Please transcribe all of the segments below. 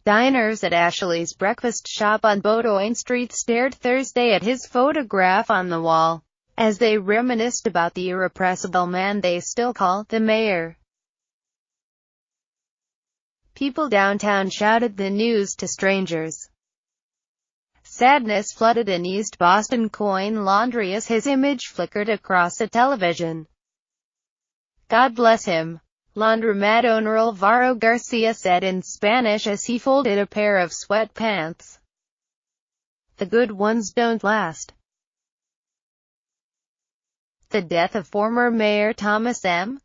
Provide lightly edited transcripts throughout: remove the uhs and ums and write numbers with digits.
Diners at Ashley's breakfast shop on Bowdoin Street stared Thursday at his photograph on the wall, as they reminisced about the irrepressible man they still call the mayor. People downtown shouted the news to strangers. Sadness flooded an East Boston coin laundry as his image flickered across a television. "God bless him," laundromat owner Alvaro Garcia said in Spanish as he folded a pair of sweatpants. "The good ones don't last." The death of former Mayor Thomas M.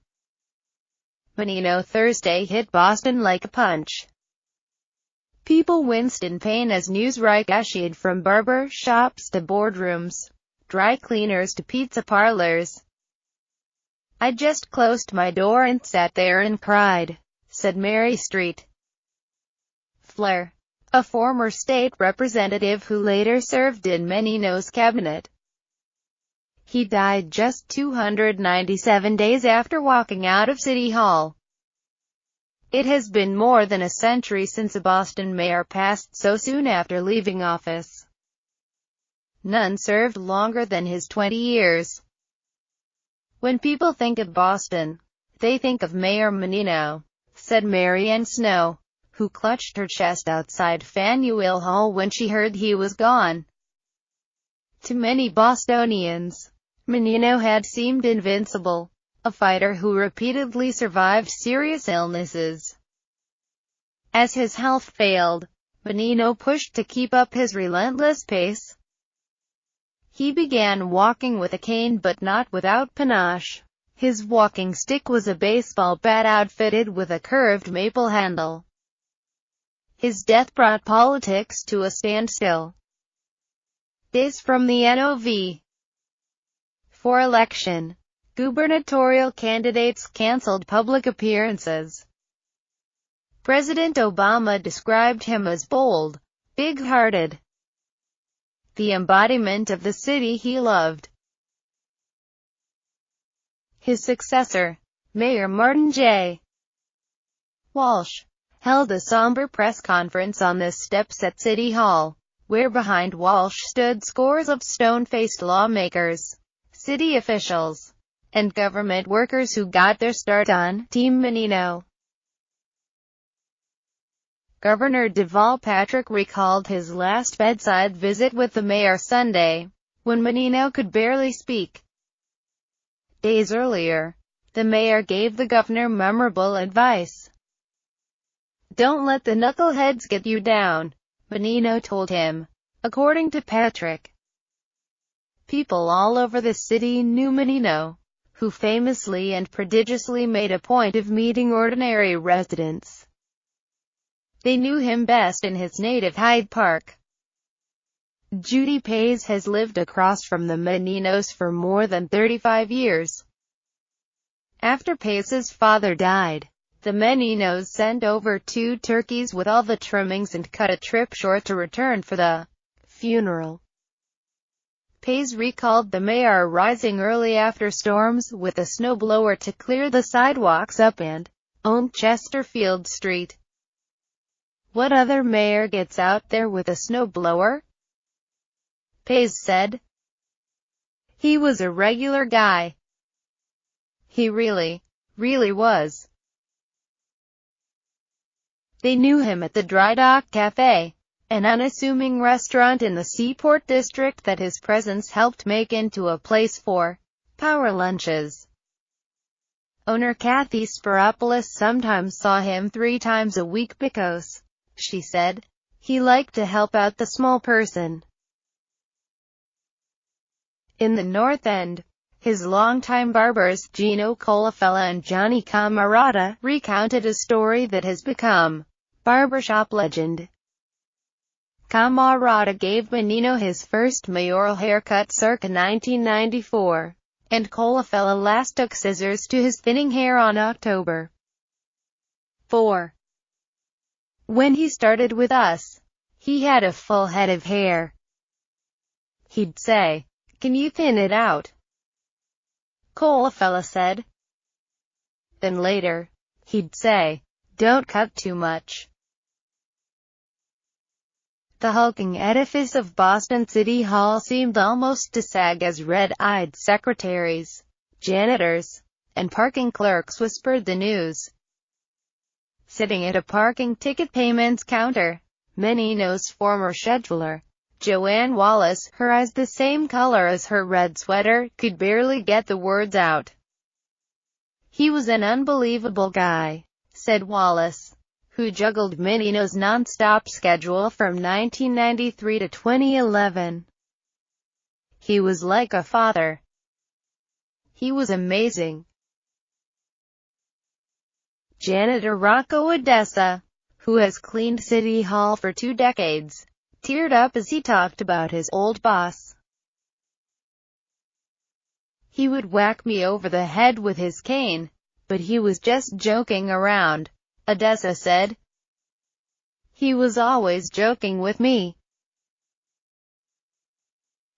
Menino Thursday hit Boston like a punch. People winced in pain as news ricocheted from barber shops to boardrooms, dry cleaners to pizza parlors. "I just closed my door and sat there and cried," said Mary Street Flair, a former state representative who later served in Menino's cabinet. He died just 297 days after walking out of City Hall. It has been more than a century since a Boston mayor passed so soon after leaving office. None served longer than his 20 years. "When people think of Boston, they think of Mayor Menino," said Mary Ann Snow, who clutched her chest outside Faneuil Hall when she heard he was gone. To many Bostonians, Menino had seemed invincible, a fighter who repeatedly survived serious illnesses. As his health failed, Menino pushed to keep up his relentless pace. He began walking with a cane but not without panache. His walking stick was a baseball bat outfitted with a curved maple handle. His death brought politics to a standstill. Days from the NOV. For election, gubernatorial candidates canceled public appearances. President Obama described him as bold, big-hearted, the embodiment of the city he loved. His successor, Mayor Martin J. Walsh, held a somber press conference on the steps at City Hall, where behind Walsh stood scores of stone-faced lawmakers, city officials, and government workers who got their start on Team Menino. Governor Deval Patrick recalled his last bedside visit with the mayor Sunday, when Menino could barely speak. Days earlier, the mayor gave the governor memorable advice. "Don't let the knuckleheads get you down," Menino told him, according to Patrick. People all over the city knew Menino, who famously and prodigiously made a point of meeting ordinary residents. They knew him best in his native Hyde Park. Judy Pays has lived across from the Meninos for more than 35 years. After Pays's father died, the Meninos sent over 2 turkeys with all the trimmings and cut a trip short to return for the funeral. Pays recalled the mayor rising early after storms with a snowblower to clear the sidewalks up and on Chesterfield Street. "What other mayor gets out there with a snowblower?" Pays said. "He was a regular guy. He really was." They knew him at the Dry Dock Cafe, an unassuming restaurant in the Seaport district that his presence helped make into a place for power lunches. Owner Kathy Spiropoulos sometimes saw him 3 times a week because, she said, he liked to help out the small person. In the North End, his longtime barbers, Gino Colafella and Johnny Camarata, recounted a story that has become barbershop legend. Camarata gave Menino his first mayoral haircut circa 1994, and Colafella last took scissors to his thinning hair on October 4. "When he started with us, he had a full head of hair. He'd say, 'Can you thin it out?' Colafella said. Then later, he'd say, 'Don't cut too much.' The hulking edifice of Boston City Hall seemed almost to sag as red-eyed secretaries, janitors, and parking clerks whispered the news. Sitting at a parking ticket payments counter, Menino's former scheduler, Joanne Wallace, her eyes the same color as her red sweater, could barely get the words out. "He was an unbelievable guy," said Wallace, who juggled Menino's non-stop schedule from 1993 to 2011. "He was like a father. He was amazing." Janitor Rocco Odessa, who has cleaned City Hall for 2 decades, teared up as he talked about his old boss. "He would whack me over the head with his cane, but he was just joking around," Odessa said. "He was always joking with me."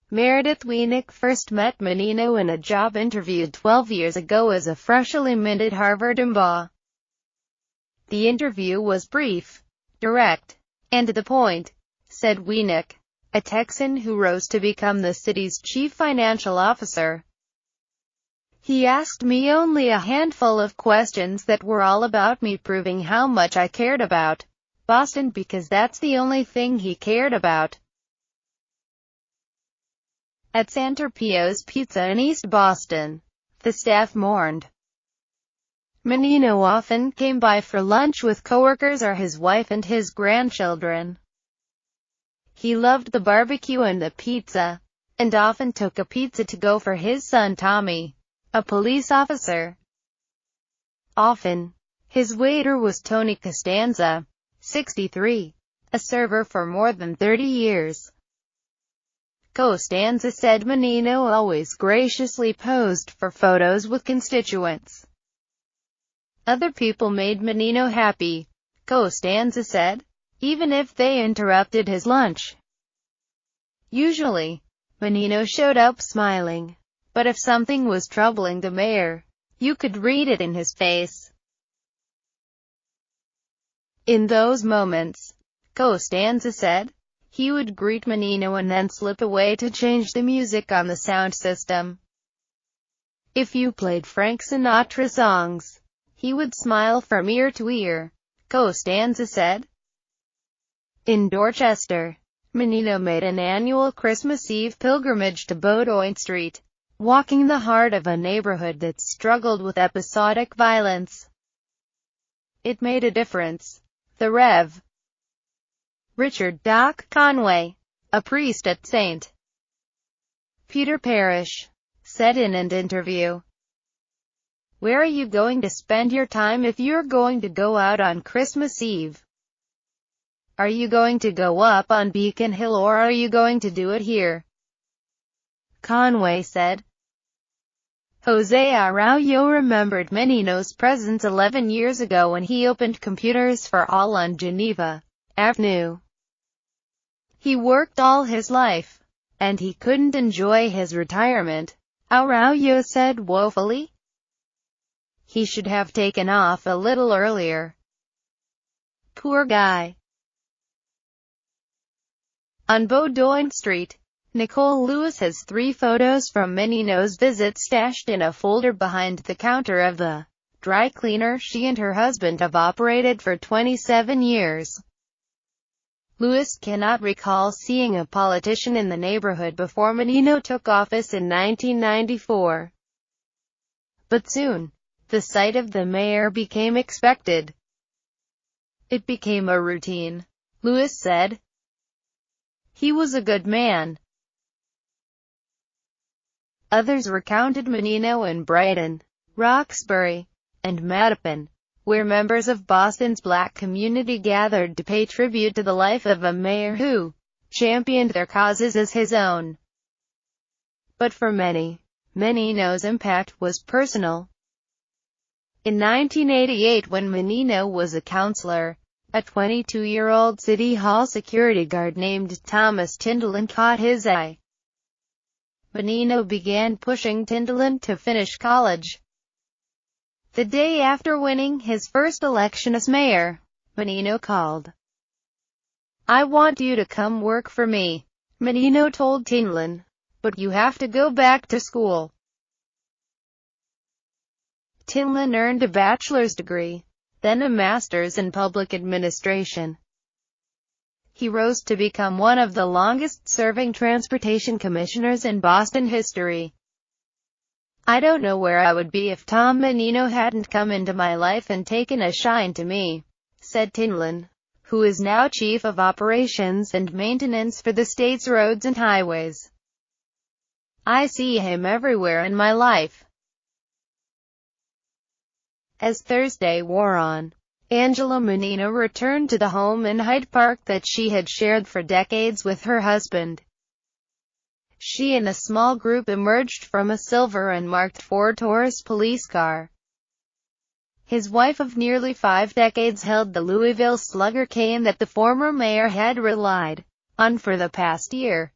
Meredith Wienick first met Menino in a job interview 12 years ago as a freshly minted Harvard MBA. "The interview was brief, direct, and to the point," said Wienick, a Texan who rose to become the city's chief financial officer. "He asked me only a handful of questions that were all about me proving how much I cared about Boston because that's the only thing he cared about." At Santorpio's Pizza in East Boston, the staff mourned. Menino often came by for lunch with coworkers or his wife and his grandchildren. He loved the barbecue and the pizza, and often took a pizza to go for his son Tommy, a police officer. Often, his waiter was Tony Costanza, 63, a server for more than 30 years. Costanza said Menino always graciously posed for photos with constituents. "Other people made Menino happy," Costanza said, "even if they interrupted his lunch. Usually, Menino showed up smiling, but if something was troubling the mayor, you could read it in his face. In those moments," Costanza said, "he would greet Menino and then slip away to change the music on the sound system. If you played Frank Sinatra songs, he would smile from ear to ear," Costanza said. In Dorchester, Menino made an annual Christmas Eve pilgrimage to Bowdoin Street, walking the heart of a neighborhood that struggled with episodic violence. "It made a difference," the Rev. Richard Doc Conway, a priest at St. Peter Parish, said in an interview. "Where are you going to spend your time if you're going to go out on Christmas Eve? Are you going to go up on Beacon Hill or are you going to do it here?" Conway said. Jose Araujo remembered Menino's presence 11 years ago when he opened Computers for All on Geneva Avenue. "He worked all his life, and he couldn't enjoy his retirement," Araujo said woefully. "He should have taken off a little earlier. Poor guy." On Bowdoin Street, Nicole Lewis has 3 photos from Menino's visit stashed in a folder behind the counter of the dry cleaner she and her husband have operated for 27 years. Lewis cannot recall seeing a politician in the neighborhood before Menino took office in 1994. But soon, the sight of the mayor became expected. "It became a routine," Lewis said. "He was a good man." Others recounted Menino in Brighton, Roxbury, and Mattapan, where members of Boston's black community gathered to pay tribute to the life of a mayor who championed their causes as his own. But for many, Menino's impact was personal. In 1988, when Menino was a counselor, a 22-year-old City Hall security guard named Thomas Tindalin caught his eye. Menino began pushing Tindalin to finish college. The day after winning his first election as mayor, Menino called "I want you to come work for me," Menino told Tinlin. "But you have to go back to school." Tinlin earned a bachelor's degree, then a master's in public administration. He rose to become one of the longest-serving transportation commissioners in Boston history. "I don't know where I would be if Tom Menino hadn't come into my life and taken a shine to me," said Tinlin, who is now Chief of Operations and Maintenance for the state's roads and highways. "I see him everywhere in my life." As Thursday wore on, Angela Menino returned to the home in Hyde Park that she had shared for decades with her husband. She and a small group emerged from a silver and marked Ford Taurus police car. His wife of nearly 5 decades held the Louisville Slugger cane that the former mayor had relied on for the past year.